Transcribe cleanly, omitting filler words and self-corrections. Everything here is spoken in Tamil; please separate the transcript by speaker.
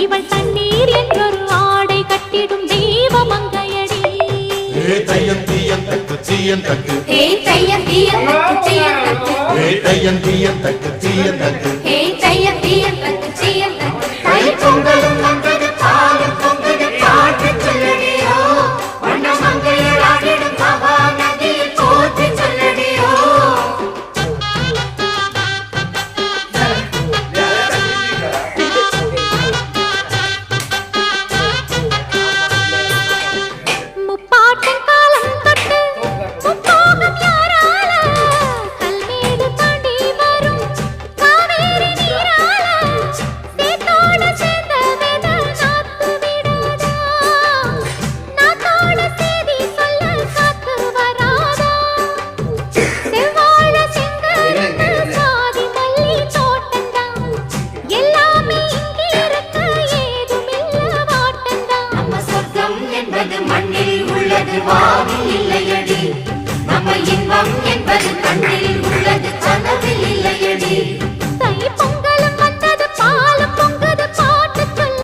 Speaker 1: இவள் தண்ணீர் என்றொரு ஆடை கட்டிடும் தெய்வ மங்கையடி.
Speaker 2: தையம் தீயம் தக்கு தீயம் தக்கு
Speaker 1: தையம் தீயம் தக்கு தீயம் தக்கு
Speaker 2: தையம் தீயம் தக்கு தீயம் தக்கு
Speaker 1: தையம் தீயம் தக்கு தீயம் தக்கு.
Speaker 3: தை பொங்கலும் வந்தது பாலும் பொங்குது பாட்டு சொல்லடியோ வண்ண மங்கையர் ஆடிடும் மகா நதியில் போற்றி சொல்லடியோ.
Speaker 1: முப்பாட்டன் காலம் தொட்டு முப்போகம் யாரால கல்மேடு தாண்டி வரும் காவேரி நீரால சேத்தோட சேர்ந்த வெத நாத்து விடாதா, நாத்தோட சேதி சொல்ல காத்து வராதா. செவ்வாழ செங்கரும்பு சாதி மல்லி தோட்டந்தான் எல்லாமே இங்கிருக்க ஏதுமில்ல வாட்டந்தான்.
Speaker 3: நம்ம சொர்க்கம் என்பது மண்ணில் உள்ளது வானில் இல்லையடி, நம்ம இன்பம் என்பது கண்ணில்